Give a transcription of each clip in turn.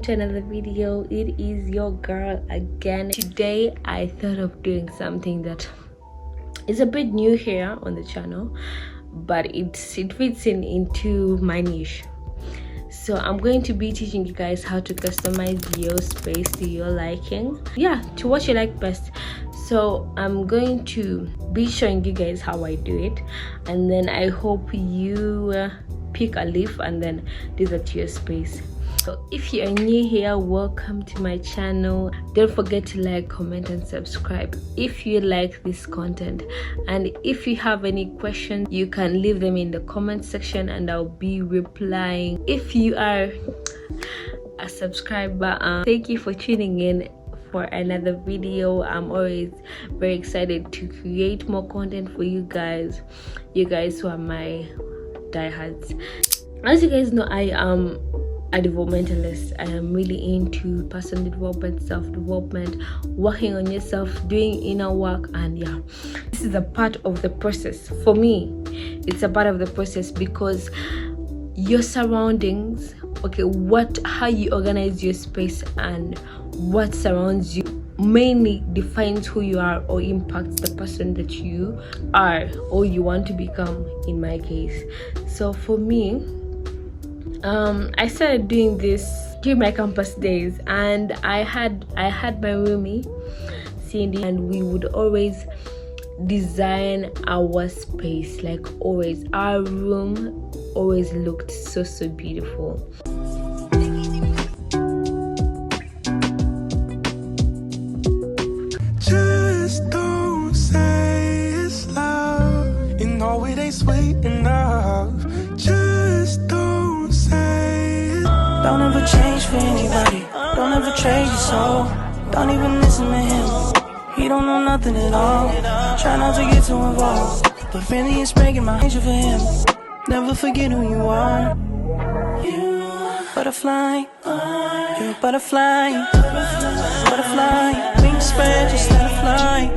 to another video. It is your girl again. Today I thought of doing something that is a bit new here on the channel, but it fits into my niche. So I'm going to be teaching you guys how to customize your space to your liking, to what you like best. So I'm going to be showing you guys how I do it, and then I hope you pick a leaf and then do that to your space. So if you are new here, welcome to my channel. Don't forget to like, comment and subscribe if you like this content, and if you have any questions you can leave them in the comment section and I'll be replying. If you are a subscriber, thank you for tuning in for another video. I'm always very excited to create more content for you guys who are my diehards. As you guys know, I am a developmentalist. I am really into personal development, self-development, working on yourself, doing inner work, and this is a part of the process. For me, it's a part of the process because your surroundings, how you organize your space and what surrounds you mainly defines who you are or impacts the person that you are or you want to become, in my case. So for me, I started doing this during my campus days, and I had my roomie Cindy, and we would always design our space. Like always, our room always looked so beautiful. Just don't say it's love, you know it ain't sweet enough. Just don't say it. Don't ever change for anybody, don't ever trade your soul. Don't even listen to him, he don't know nothing at all. Try not to get too involved, but really it's breaking my nature for him. Never forget who you are. You butterfly, you're a butterfly. Butterfly, wings spread, just let it fly.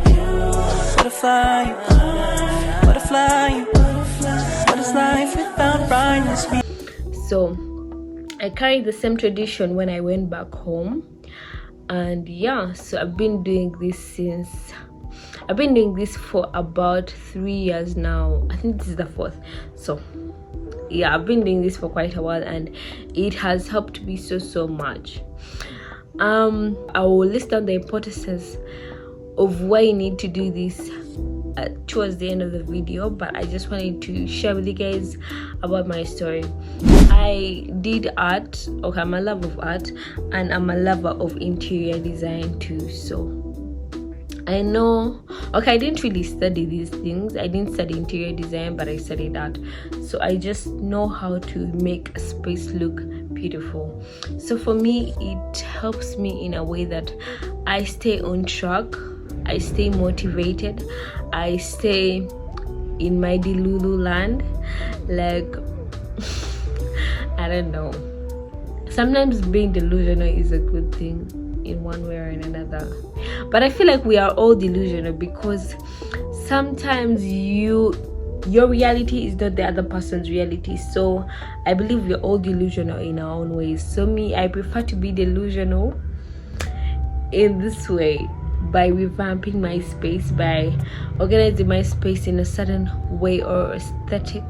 Butterfly, butterfly. What is life without brightness? So I carried the same tradition when I went back home, and so I've been doing this for about 3 years now. I think this is the 4th. So I've been doing this for quite a while, and it has helped me so much. I will list down the importances of why you need to do this towards the end of the video, but I just wanted to share with you guys about my story. I did art. I'm a lover of art, and I'm a lover of interior design too. So I know, I didn't really study these things. I didn't study interior design, but I studied art. So I just know how to make a space look beautiful. So for me, it helps me in a way that I stay on track, I stay motivated, I stay in my Delulu land. Like, I don't know. Sometimes being delusional is a good thing in one way or in another. But I feel like we are all delusional because sometimes your reality is not the other person's reality. So I believe we're all delusional in our own ways. So I prefer to be delusional in this way, by revamping my space, by organizing my space in a certain way or aesthetic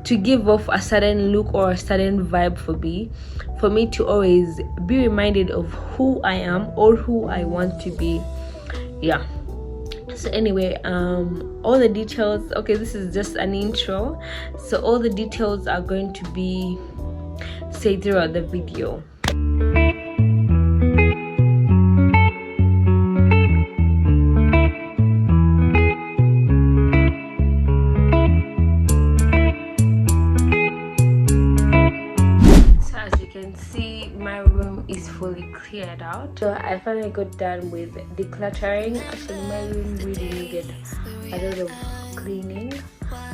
to give off a certain look or a certain vibe for me to always be reminded of who I am or who I want to be. So anyway, all the details, this is just an intro, so all the details are going to be said throughout the video. Fully cleared out, so I finally got done with decluttering. Actually, my room really needed a lot of cleaning,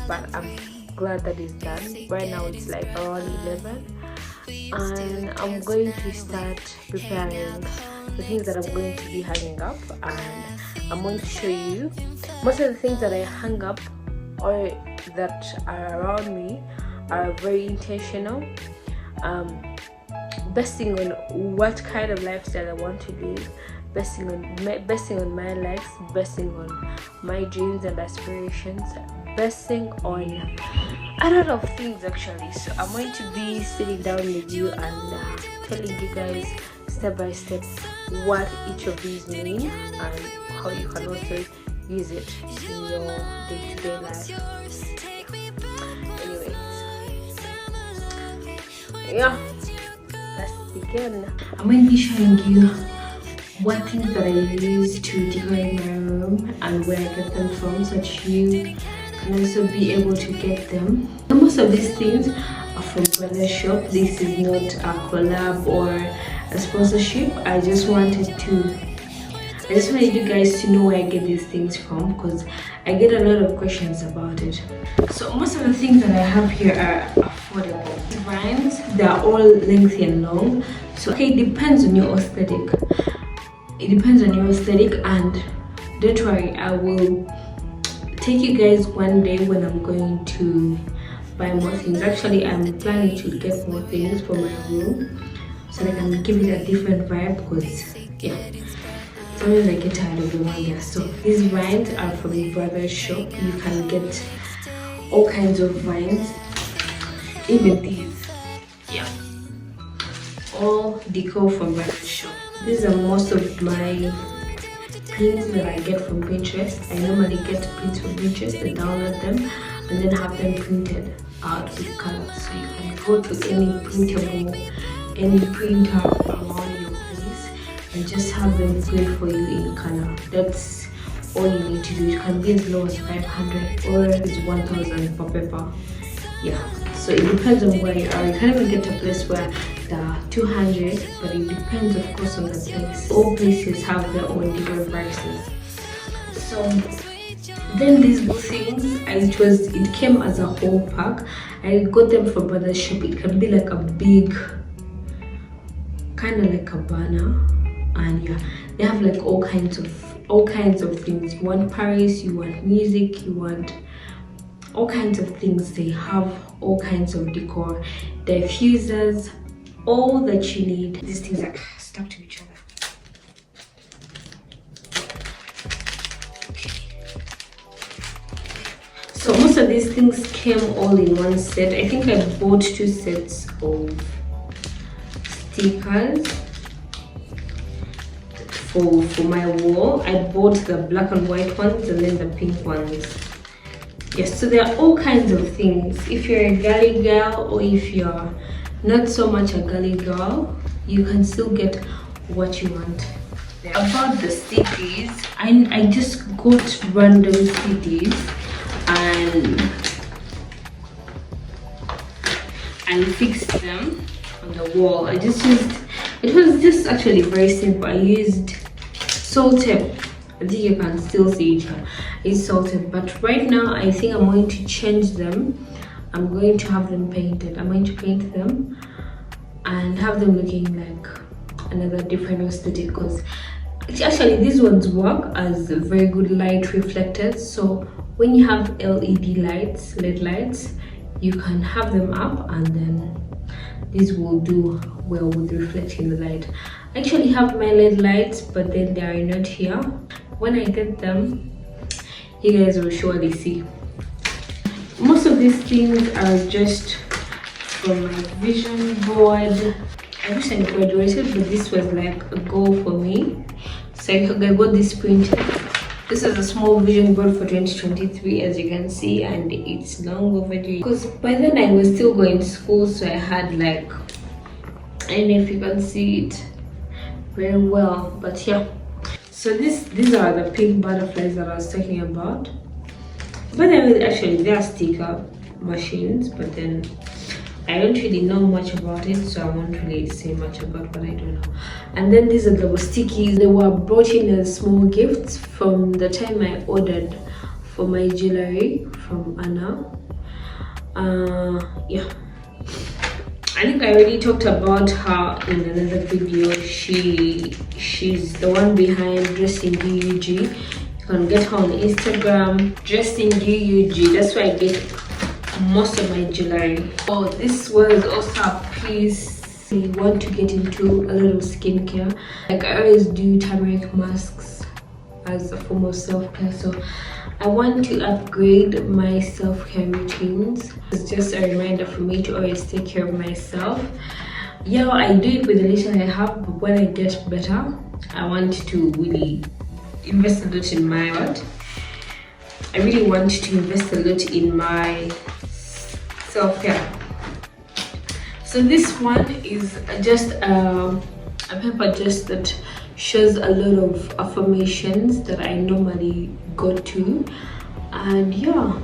but I'm glad that it's done. Right now it's like around 11, and I'm going to start preparing the things that I'm going to be hanging up, and I'm going to show you most of the things that I hang up or that are around me are very intentional. basing on what kind of lifestyle I want to live, basing on my likes, basing on my dreams and aspirations, basing on a lot of things actually. So I'm going to be sitting down with you and telling you guys step by step what each of these mean and how you can also use it in your day-to-day life. Anyways, yeah, let's begin. I'm going to be showing you what things that I use to decorate my room and where I get them from, so that you can also be able to get them. And most of these things are from Brother Shop. This is not a collab or a sponsorship. I just wanted you guys to know where I get these things from, because I get a lot of questions about it. So most of the things that I have here are affordable. The vines, they're all lengthy and long. So okay, it depends on your aesthetic. And don't worry, I will take you guys one day when I'm going to buy more things. Actually, I'm planning to get more things for my room so that I can give it a different vibe, because yeah, sometimes I get tired of the one there. So these vines are from the Brother Shop. You can get all kinds of vines, even these, yeah, all decor from Brother Shop. These are most of my pins that I get from Pinterest. I normally get pins from Pinterest and download them and then have them printed out with colors. So you can go to any printer around your place and just have them print for you in color. That's all you need to do. It can be as low as 500 or it's 1,000 per paper. Yeah, so it depends on where you are. You can even get a place where there are 200, but it depends of course on the place. All places have their own different prices. So then these things, it came as a whole pack. I got them from Brother Shop. It can be like a big, kind of like a banner, and yeah, they have like all kinds of things. You want Paris, you want music, you want all kinds of things. They have all kinds of decor, diffusers, all that you need. These things are stuck to each other. So most of these things came all in one set. I think I bought 2 sets of stickers for my wall. I bought the black and white ones and then the pink ones. Yes, so there are all kinds of things. If you're a girly girl or if you're not so much a girly girl, you can still get what you want. About the stickies, I just got random stickies and fixed them on the wall. It was just actually very simple. I used salt tape. I think you can still see it. It's salted, but right now I think I'm going to change them. I'm going to have them painted. I'm going to paint them and have them looking like another different aesthetic, because actually these ones work as very good light reflectors. So when you have LED lights, LED lights, you can have them up and then these will do well with reflecting the light. I actually have my LED lights, but then they are not here. When I get them, you guys will surely see. Most of these things are just from my vision board. I wish I graduated, but this was like a goal for me. So I got this printed. This is a small vision board for 2023, as you can see, and it's long overdue. Because by then I was still going to school, so I had like, I don't know if you can see it very well, but yeah. So these are the pink butterflies that I was talking about. But then actually they are sticker machines, but then I don't really know much about it, so I won't really say much about what I don't know. And then these are the stickies. They were brought in as small gifts from the time I ordered for my jewelry from Anna. Yeah, I think I already talked about her in another video. She's the one behind Dressing UUG. You can get her on Instagram, Dressing UUG. That's where I get most of my jewelry. Oh, this was also a piece I want to get into a lot of skincare. Like I always do turmeric masks as a form of self-care, so I want to upgrade my self-care routines. It's just a reminder for me to always take care of myself. Yeah, I do it with the little I have, but when I get better, I want to really invest a lot in my art. I really want to invest a lot in my self-care. So this one is just a paper just that shows a lot of affirmations that I normally go to, and yeah,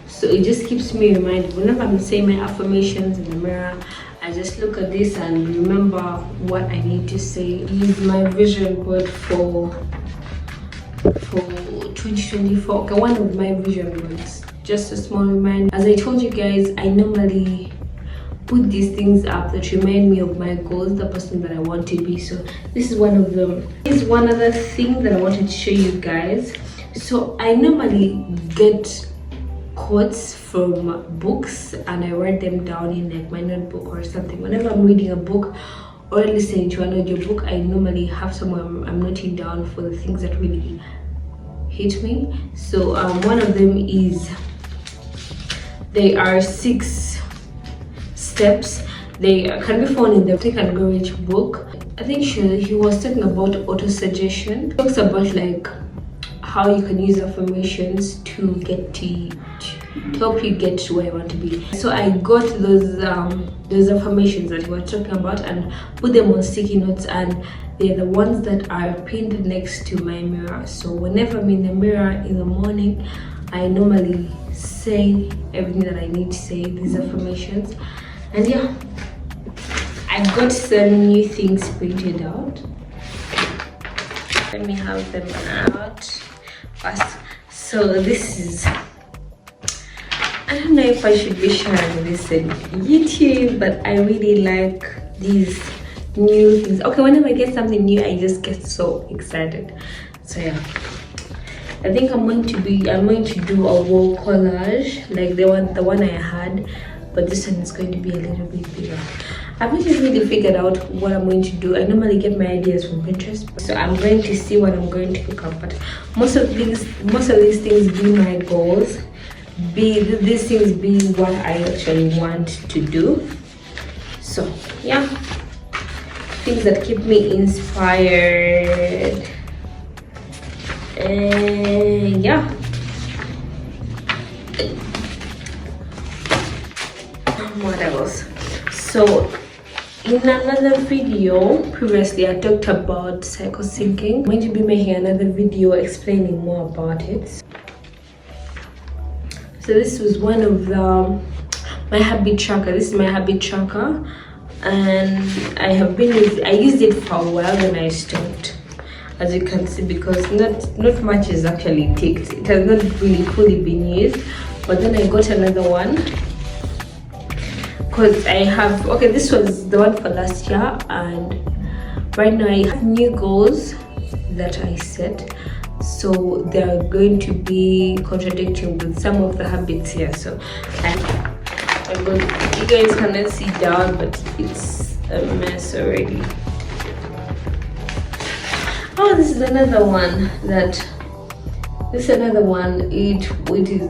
so it just keeps me reminded whenever I'm saying my affirmations in the mirror. I just look at this and remember what I need to say. Use my vision board for 2024. Okay, one of my vision boards, just a small reminder. As I told you guys, I normally put these things up that remind me of my goals, the person that I want to be. So this is one of them. Here's one other thing that I wanted to show you guys. So I normally get quotes from books and I write them down in like my notebook or something. Whenever I'm reading a book or listening to an audiobook, I normally have somewhere I'm noting down for the things that really hit me. So one of them is, there are 6 steps. They can be found in the Think and Grow Rich book. I think he was talking about auto-suggestion. He talks about like how you can use affirmations to help you get to where you want to be. So I got those affirmations that he was talking about and put them on sticky notes, and they're the ones that are pinned next to my mirror. So whenever I'm in the mirror in the morning, I normally say everything that I need to say, these affirmations. And yeah, I got some new things printed out. Let me have them out first. So this is, I don't know if I should be sharing this on YouTube, but I really like these new things. Okay, whenever I get something new, I just get so excited. So yeah, I think I'm going to do a wall collage like the one I had, but this one is going to be a little bit bigger. I haven't really figured out what I'm going to do. I normally get my ideas from Pinterest, so I'm going to see what I'm going to look up. But most of these things be my goals, these things be what I actually want to do. So yeah, things that keep me inspired. And yeah, what else? So in another video previously, I talked about cycle syncing. I'm going to be making another video explaining more about it. So this was one of my habit tracker. This is my habit tracker, and I used it for a while, then I stopped, as you can see, because not much is actually ticked. It has not really fully been used. But then I got another one, because I have, okay, this was the one for last year, and right now I have new goals that I set, so they're going to be contradicting with some of the habits here. So you guys cannot see down, but it's a mess already. Oh, this is another one. It is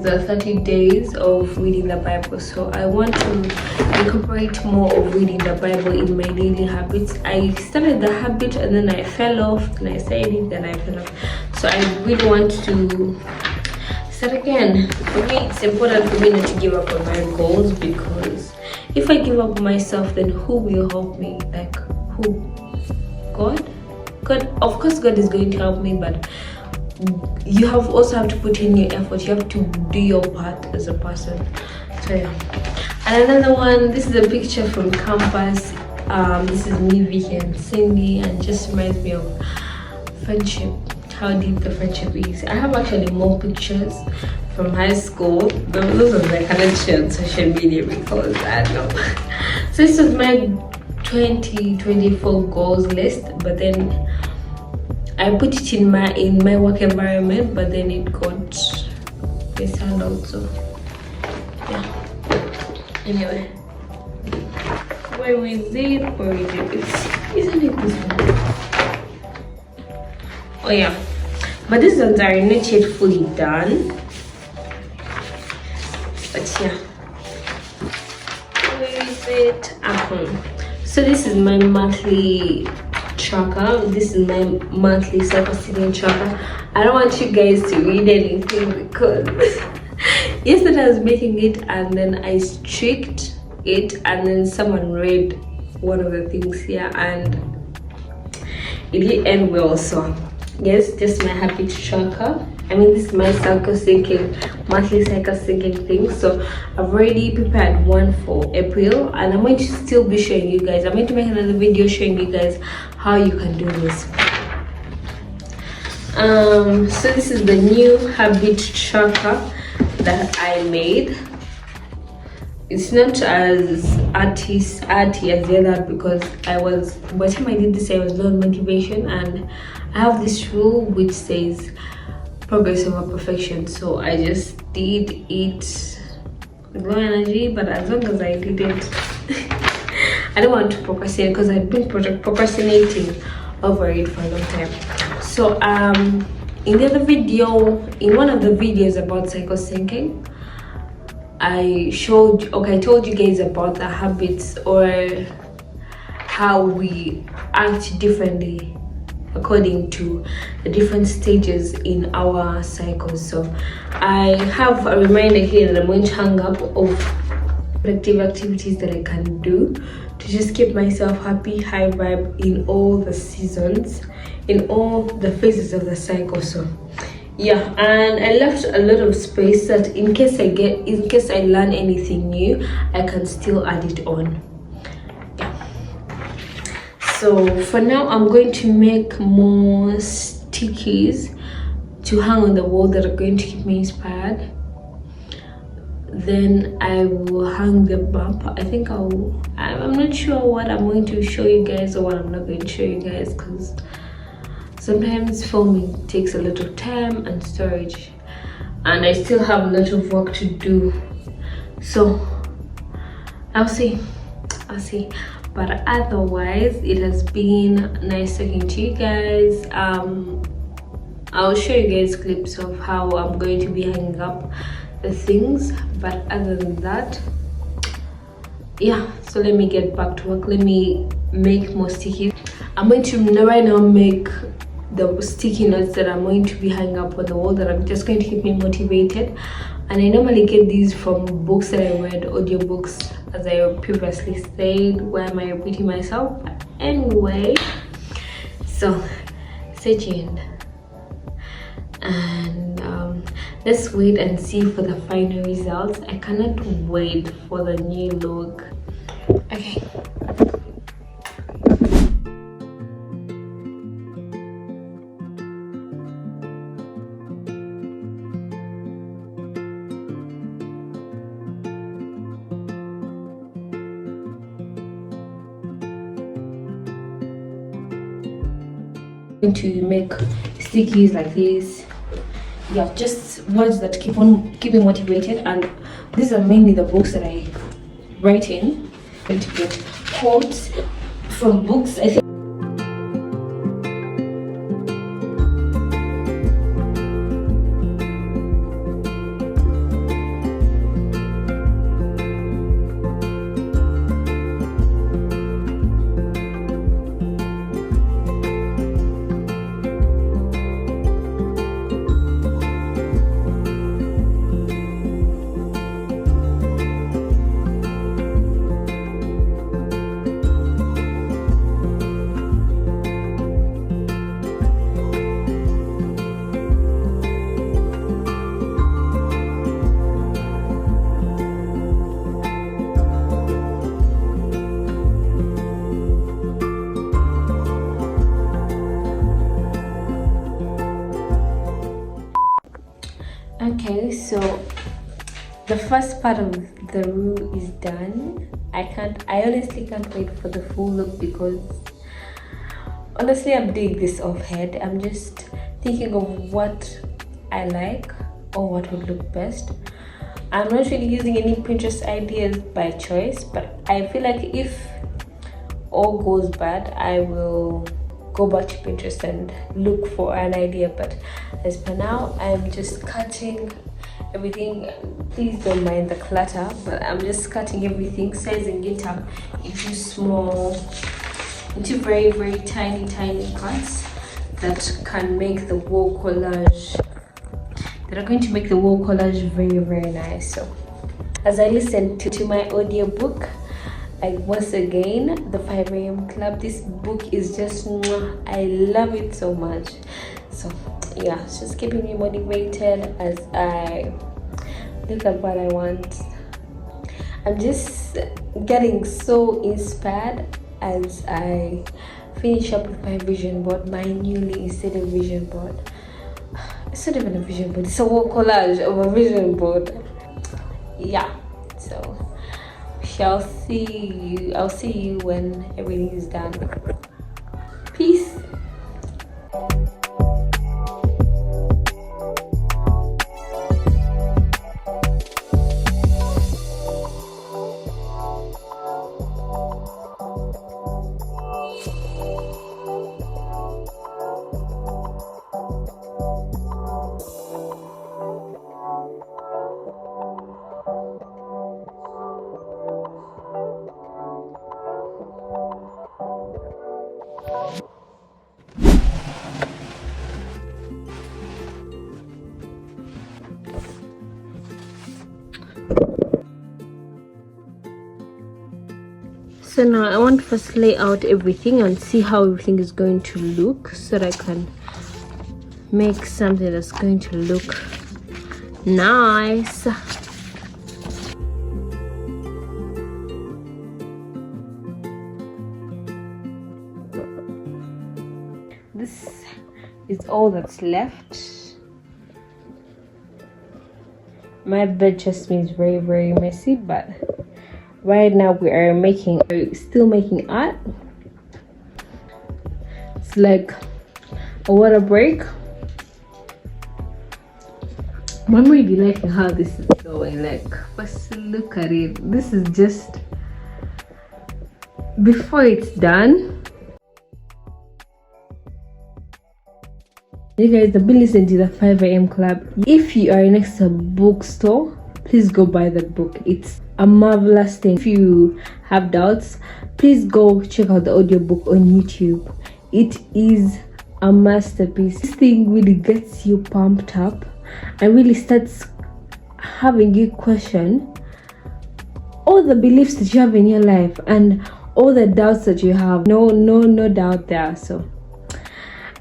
the 30 days of reading the Bible. So I want to incorporate more of reading the Bible in my daily habits. I started the habit and then I fell off, and I started it, then I fell off. So I really want to start again. For me, it's important for me not to give up on my goals, because if I give up on myself, then who will help me? Like who? God, of course God is going to help me, but you also have to put in your effort. You have to do your part as a person. So yeah. And another one, this is a picture from campus. This is me, Vicky, and Cindy, and just reminds me of friendship, how deep the friendship is. I have actually more pictures from high school. Those ones I cannot share on social media because I don't know. So this was my 2024 goals list, but then I put it in my work environment, but then it got mishandled. So yeah, anyway, Where is it? Where is it? Isn't it this one? Oh yeah, but these ones are not yet fully done. But yeah, where is it? So this is my monthly tracker. This is my monthly cycle tracker. I don't want you guys to read anything because yesterday I was making it and then I streaked it and then someone read one of the things here and it didn't end well. So yes, just my habit tracker. I mean, this is my monthly cycle syncing thing. So I've already prepared one for April and I'm going to still be showing you guys. I'm going to make another video showing you guys how you can do this. So this is the new habit tracker that I made. It's not as arty as the other because by the time I did this I was low on motivation, and I have this rule which says progress over perfection. So I just did it with low energy, but as long as I did it I don't want to procrastinate because I've been procrastinating over it for a long time. So in the other video, in one of the videos about cycle syncing, I told you guys about the habits or how we act differently according to the different stages in our cycles. So I have a reminder here that I'm going to hang up of productive activities that I can do to just keep myself happy, high vibe in all the seasons, in all the phases of the cycle. So yeah, and I left a lot of space that in case I learn anything new, I can still add it on. Yeah. So for now I'm going to make more stickies to hang on the wall that are going to keep me inspired. Then I will hang them up. I think I'm not sure what I'm going to show you guys or what I'm not going to show you guys, because sometimes filming takes a lot of time and storage and I still have a lot of work to do. So I'll see. But otherwise it has been nice talking to you guys. I'll show you guys clips of how I'm going to be hanging up the things, but other than that, yeah, so let me get back to work. Let me make more stickies. I'm going to right now make the sticky notes that I'm going to be hanging up on the wall that are just going to keep me motivated. And I normally get these from books that I read, audiobooks, as I previously said. Why am I repeating myself? Anyway, so stay tuned and let's wait and see for the final results. I cannot wait for the new look. Okay. To make stickies like this. Yeah, just words that keep on keeping motivated, and these are mainly the books that I write in. I'm going to get quotes from books. I think okay, so the first part of the room is done. I honestly can't wait for the full look because honestly I'm doing this off head. I'm just thinking of what I like or what would look best. I'm not really using any Pinterest ideas by choice, but I feel like if all goes bad, I will go back to Pinterest and look for an idea. But as per now, I'm just cutting everything. Please don't mind the clutter, but I'm just cutting everything, sizing it up into very, very tiny cuts that can make the wall collage, that are going to make the wall collage very, very nice. So as I listen to my audiobook, once again, the 5 a.m. Club, this book is just mwah, I love it so much. So yeah, it's just keeping me motivated as I look at what I want. I'm just getting so inspired as I finish up with my vision board, my newly installed vision board. It's not even a vision board, it's a wall collage of a vision board. Yeah, so I'll see you when everything is done. Peace. So now I want to first lay out everything and see how everything is going to look, so that I can make something that's going to look nice. This is all that's left. My bed just means very, very messy, but right now we're still making art. It's like a water break. I'm really liking how this is going. Like, just look at it. This is just before it's done. You guys have been listening to the 5 a.m. Club. If you are next to a bookstore, please go buy that book. It's a marvelous thing. If you have doubts, please go check out the audiobook on YouTube. It is a masterpiece. This thing really gets you pumped up and really starts having you question all the beliefs that you have in your life and all the doubts that you have. No doubt there. So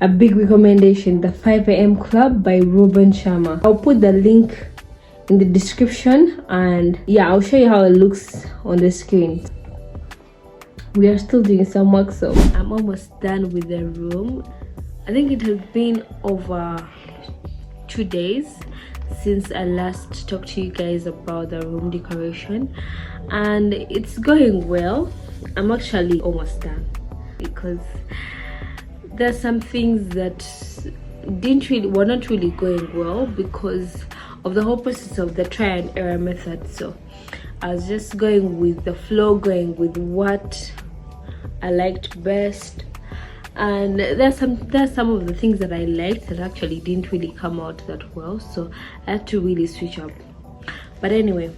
a big recommendation, the 5 a.m. Club by Ruben Sharma. I'll put the link in the description, and yeah, I'll show you how it looks on the screen. We are still doing some work, so I'm almost done with the room. I think it has been over 2 days since I last talked to you guys about the room decoration, and it's going well. I'm actually almost done because there's some things that were not really going well because of the whole process of the try and error method. So I was just going with the flow, going with what I liked best, and there's some of the things that I liked that actually didn't really come out that well, so I had to really switch up. But anyway,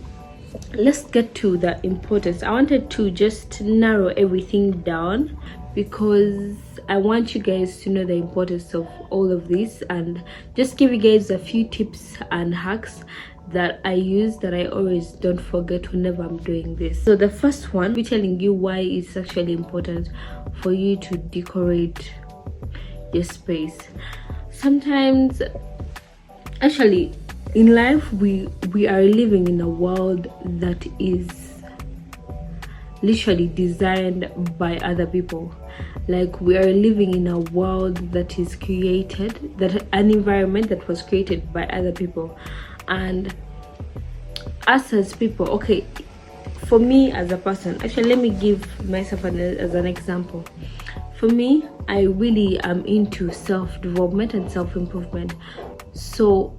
let's get to the importance. I wanted to just narrow everything down because I want you guys to know the importance of all of this, and just give you guys a few tips and hacks that I use that I always don't forget whenever I'm doing this. So the first one, we're telling you why it's actually important for you to decorate your space. Sometimes, actually, in life we are living in a world that is literally designed by other people. Like, we are living in a world that is created, that an environment that was created by other people, and us as people, okay, for me as a person, actually let me give myself as an example. For me, I really am into self-development and self-improvement, so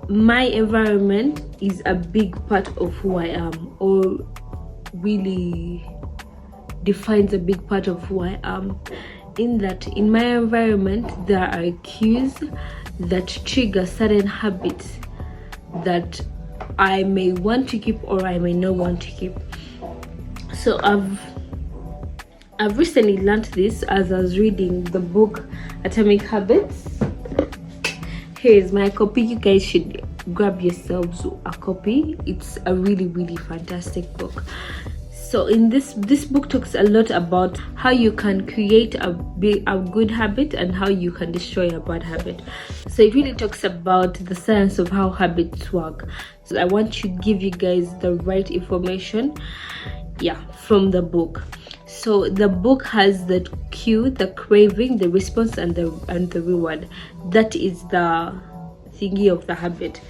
my environment is a big part of who I am, or really defines a big part of who I am. In that, in my environment, there are cues that trigger certain habits that I may want to keep or I may not want to keep. So I've recently learned this as I was reading the book Atomic Habits. Here is my copy. You guys should grab yourselves a copy. It's a really fantastic book. So in this book talks a lot about how you can create a good habit and how you can destroy a bad habit. So it really talks about the science of how habits work. So I want to give you guys the right information, from the book. So the book has the cue, the craving, the response, and the reward. That is the thingy of the habit.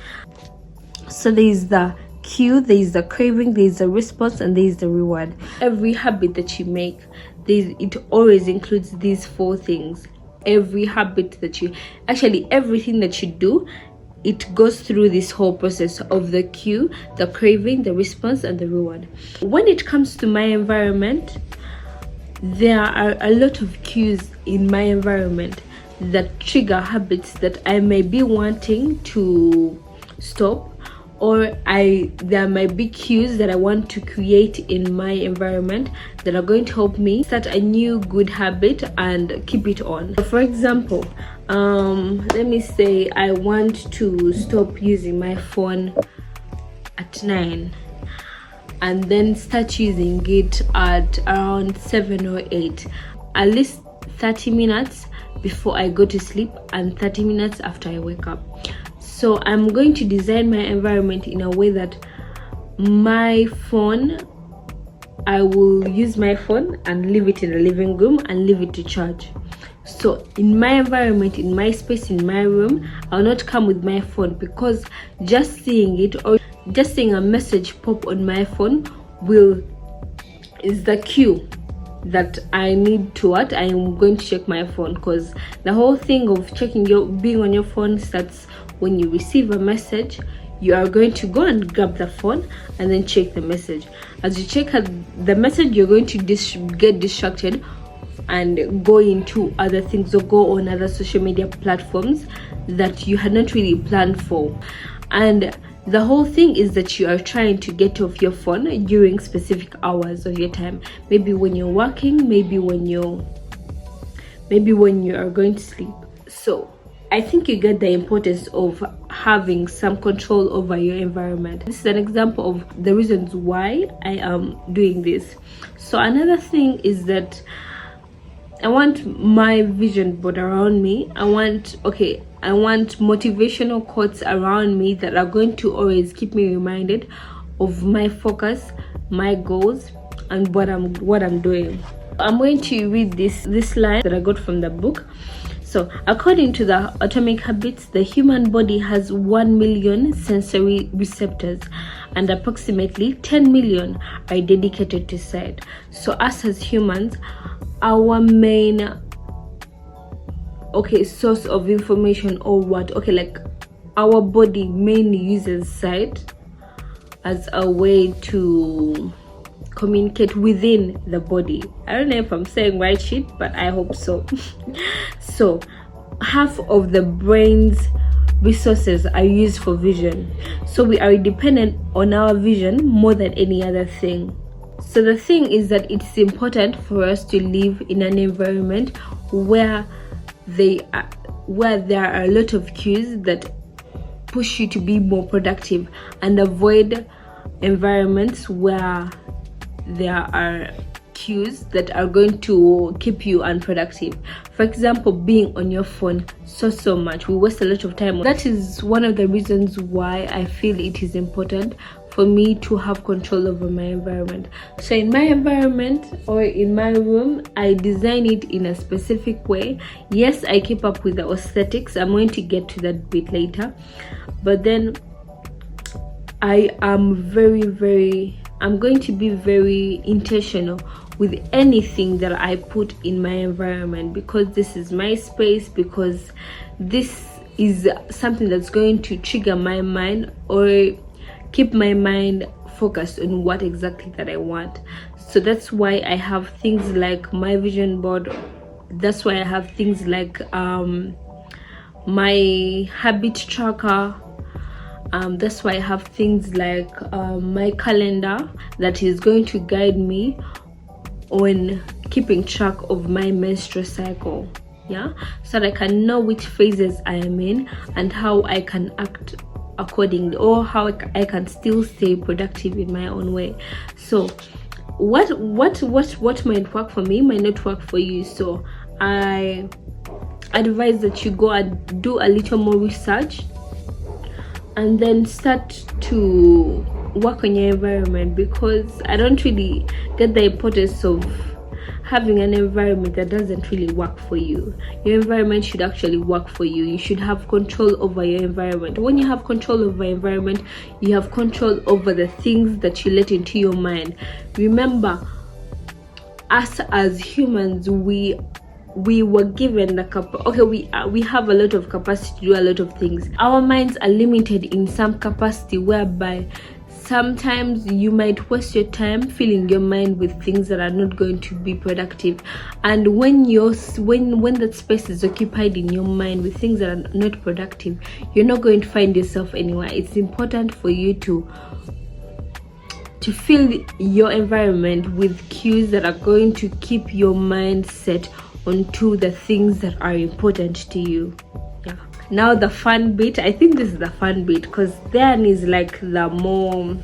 So there is the cue, there is the craving, there is the response, and there is the reward. Every habit that you make, it always includes these 4 things. Every habit that everything that you do, it goes through this whole process of the cue, the craving, the response, and the reward. When it comes to my environment, there are a lot of cues in my environment that trigger habits that I may be wanting to stop, or there might be cues that I want to create in my environment that are going to help me start a new good habit and keep it on. For example, let me say I want to stop using my phone at 9 and then start using it at around 7 or 8, at least 30 minutes before I go to sleep and 30 minutes after I wake up. So I'm going to design my environment in a way that I will use my phone and leave it in the living room and leave it to charge. So in my environment, in my space, in my room, I'll not come with my phone, because just seeing it or just seeing a message pop on my phone is the cue that I need to I'm going to check my phone, because the whole thing of being on your phone starts when you receive a message. You are going to go and grab the phone and then check the message. As you check the message, you're going to get distracted and go into other things or go on other social media platforms that you had not really planned for. And the whole thing is that you are trying to get off your phone during specific hours of your time. Maybe when you're working, maybe when you are going to sleep. So I think you get the importance of having some control over your environment. This is an example of the reasons why I am doing this. So another thing is that I want my vision board around me. I want motivational quotes around me that are going to always keep me reminded of my focus, my goals, and what I'm doing. I'm going to read this line that I got from the book. So according to the Atomic Habits, the human body has 1 million sensory receptors and approximately 10 million are dedicated to sight. So us as humans, our main source of information our body mainly uses sight as a way to communicate within the body. I don't know if I'm saying right shit, but I hope so. So half of the brain's resources are used for vision, so we are dependent on our vision more than any other thing. So the thing is that it's important for us to live in an environment where there are a lot of cues that push you to be more productive, and avoid environments where there are cues that are going to keep you unproductive. For example, being on your phone so much, we waste a lot of time. That is one of the reasons why I feel it is important for me to have control over my environment. So in my environment or in my room, I design it in a specific way. Yes, I keep up with the aesthetics. I'm going to get to that bit later, but then I'm going to be very intentional with anything that I put in my environment, because this is my space, because this is something that's going to trigger my mind or keep my mind focused on what exactly that I want. So that's why I have things like my vision board. That's why I have things like my habit tracker. That's why I have things like my calendar that is going to guide me on keeping track of my menstrual cycle, yeah, so that I can know which phases I am in and how I can act accordingly, or how I can still stay productive in my own way. So what might work for me might not work for you. So I advise that you go and do a little more research and then start to work on your environment, because I don't really get the importance of having an environment that doesn't really work for you. Your environment should actually work for you. You should have control over your environment. When you have control over your environment, you have control over the things that you let into your mind. Remember, us as humans, we were given the we have a lot of capacity to do a lot of things. Our minds are limited in some capacity, whereby sometimes you might waste your time filling your mind with things that are not going to be productive. And when that space is occupied in your mind with things that are not productive, you're not going to find yourself anywhere. It's important for you to fill your environment with cues that are going to keep your mind set onto the things that are important to you. Yeah. Now the fun bit. I think this is the fun bit, because then is like the more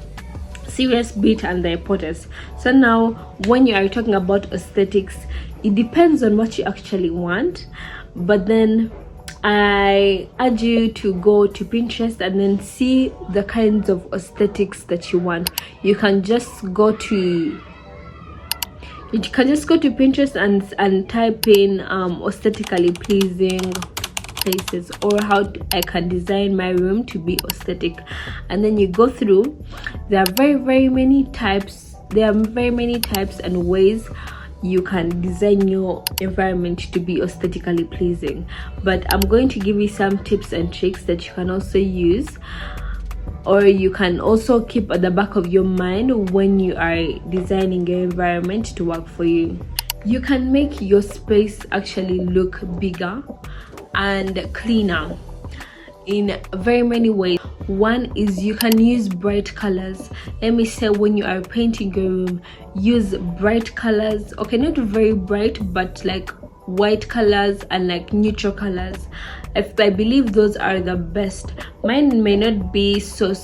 serious bit and the importance. So now when you are talking about aesthetics, it depends on what you actually want, but then I urge you to go to Pinterest and then see the kinds of aesthetics that you want. You can just go to Pinterest and type in aesthetically pleasing places, or how I can design my room to be aesthetic, and then you go through. There are very many types and ways you can design your environment to be aesthetically pleasing, but I'm going to give you some tips and tricks that you can also use, or you can also keep at the back of your mind when you are designing your environment to work for you. You can make your space actually look bigger and cleaner in very many ways. One is you can use bright colors. Let me say, when you are painting your room, use bright colors. Okay, not very bright, but like white colors and like neutral colors. I believe those are the best. Mine may not be so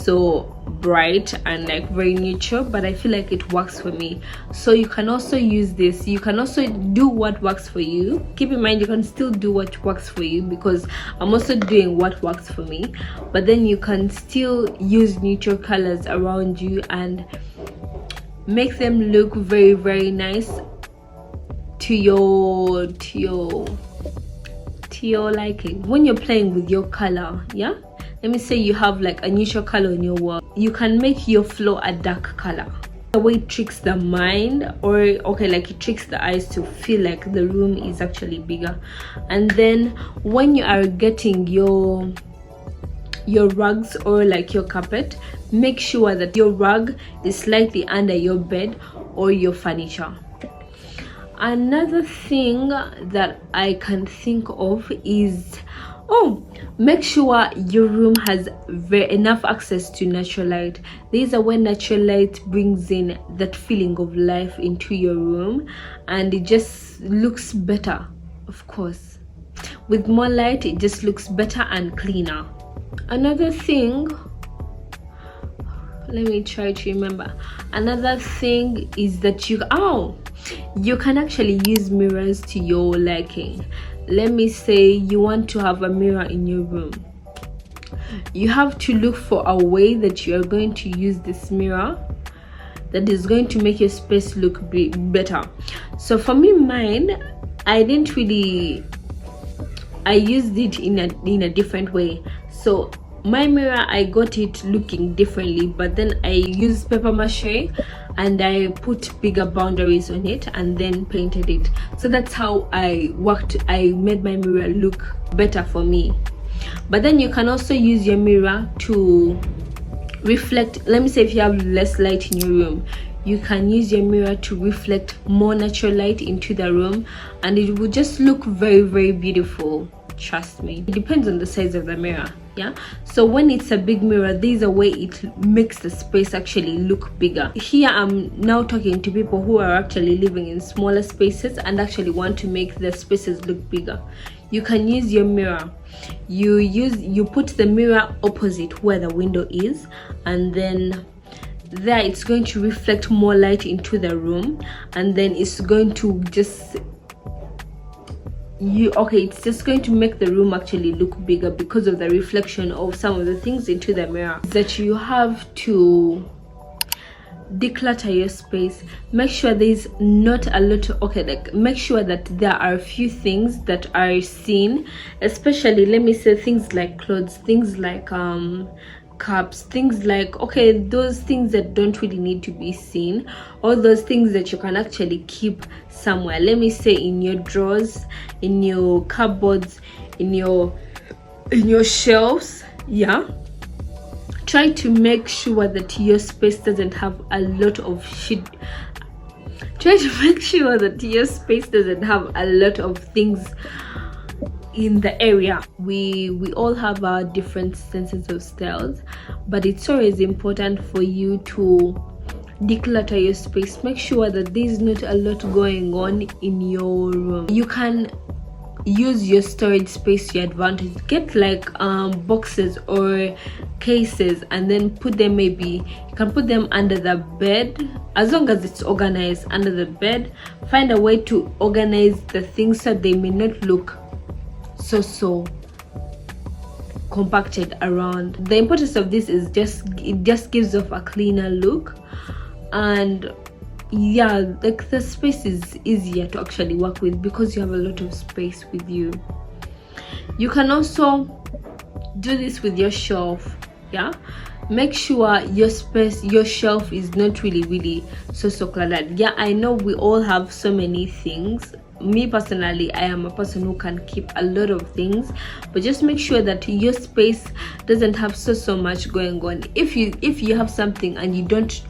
bright and like very neutral, but I feel like it works for me. So you can also use this. You can also do what works for you. Keep in mind, you can still do what works for you, because I'm also doing what works for me, but then you can still use neutral colors around you and make them look very nice to your liking. When you're playing with your color, yeah, let me say you have like a neutral color on your wall, you can make your floor a dark color. The way it tricks the mind, or okay, like it tricks the eyes to feel like the room is actually bigger. And then when you are getting your rugs or like your carpet, make sure that your rug is slightly under your bed or your furniture. Another thing that I can think of is, make sure your room has enough access to natural light. These are when natural light brings in that feeling of life into your room, and it just looks better. Of course, with more light, it just looks better and cleaner. Another thing, let me try to remember. Another thing is that you can actually use mirrors to your liking. Let me say you want to have a mirror in your room. You have to look for a way that you are going to use this mirror that is going to make your space look better. So for me, mine, I used it in a different way. So my mirror, I got it looking differently, but then I used paper mache and I put bigger boundaries on it and then painted it. So that's how I made my mirror look better for me. But then you can also use your mirror to reflect. Let me say if you have less light in your room, you can use your mirror to reflect more natural light into the room, and it will just look very, very beautiful. Trust me. It depends on the size of the mirror. Yeah, so when it's a big mirror, there's a way it makes the space actually look bigger. Here I'm now talking to people who are actually living in smaller spaces and actually want to make the spaces look bigger. You can use your mirror. You put the mirror opposite where the window is, and then there it's going to reflect more light into the room, and then it's going to just it's just going to make the room actually look bigger because of the reflection of some of the things into the mirror. That you have to declutter your space. Make sure there's not a lot of, make sure that there are a few things that are seen, especially, let me say, things like clothes, things like cups, things like, those things that don't really need to be seen, all those things that you can actually keep somewhere, let me say in your drawers, in your cupboards, in your shelves. Yeah, try to make sure that your space doesn't have a lot of shit. Try to make sure that your space doesn't have a lot of things in the area. We all have our different senses of styles, but it's always important for you to declutter your space. Make sure that there's not a lot going on in your room. You can use your storage space to your advantage. Get like boxes or cases, and then put them, maybe you can put them under the bed, as long as it's organized under the bed. Find a way to organize the things so they may not look so compacted around. The importance of this is it just gives off a cleaner look, and yeah, like the space is easier to actually work with because you have a lot of space with you. You can also do this with your shelf. Yeah, make sure your shelf is not really so cluttered. Yeah, I know we all have so many things. Me personally, I am a person who can keep a lot of things, but just make sure that your space doesn't have so much going on. If you have something and you don't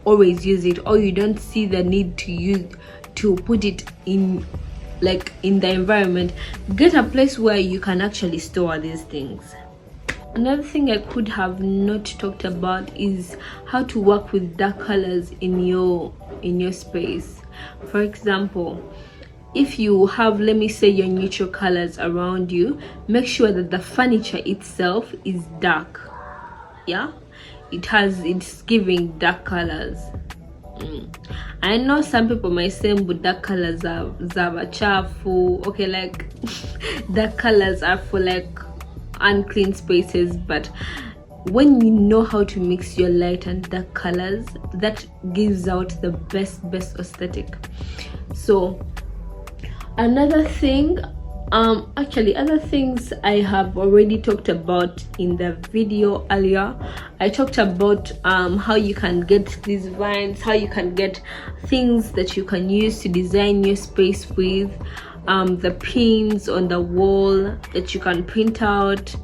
always use it, or you don't see the need to put it in the environment, get a place where you can actually store these things. Another thing I could have not talked about is how to work with dark colors in your space. For example, if you have, let me say, your neutral colors around you, make sure that the furniture itself is dark. Yeah, it's giving dark colors. I know some people might say, but dark colors are chafu. Okay, like dark colors are for like unclean spaces, but when you know how to mix your light and dark colors, that gives out the best aesthetic. So another thing, other things I have already talked about in the video earlier. I talked about how you can get these vines, how you can get things that you can use to design your space with, the pins on the wall that you can print out.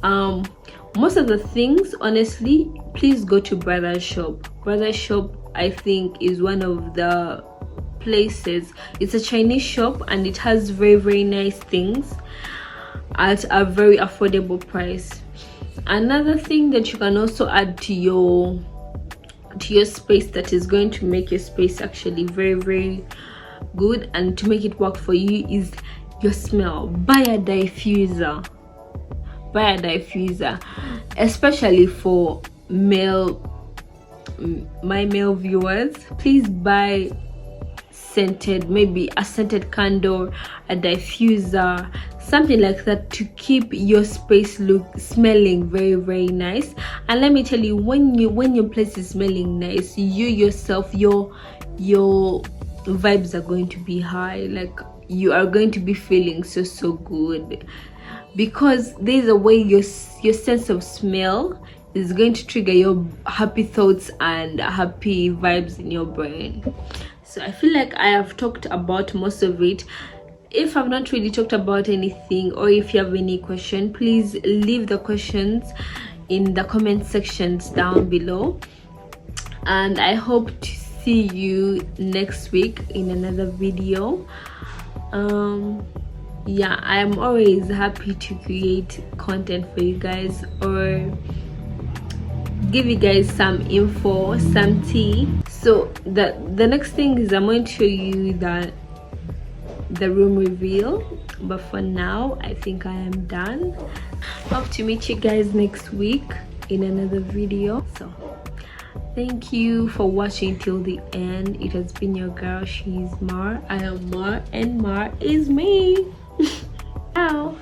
Most of the things, honestly, please go to Brother Shop. Brother Shop, I think, is one of the places. It's a Chinese shop, and it has very nice things at a very affordable price. Another thing that you can also add to your space that is going to make your space actually very good and to make it work for you is your smell. Buy a diffuser, especially for my male viewers. Please buy scented, maybe a scented candle, a diffuser, something like that, to keep your space smelling very nice. And let me tell you, when your place is smelling nice, you yourself, your vibes are going to be high. Like, you are going to be feeling so good, because there's a way your sense of smell is going to trigger your happy thoughts and happy vibes in your brain. So I feel like I have talked about most of it. If I've not really talked about anything, or if you have any question, please leave the questions in the comment sections down below, and I hope to see you next week in another video. Yeah, I am always happy to create content for you guys or give you guys some info, some tea. So the next thing is I'm going to show you the room reveal, but for now I think I am done. Hope to meet you guys next week in another video. So thank you for watching till the end. It has been your girl, she's Mar, I am Mar, and Mar is me. Ciao.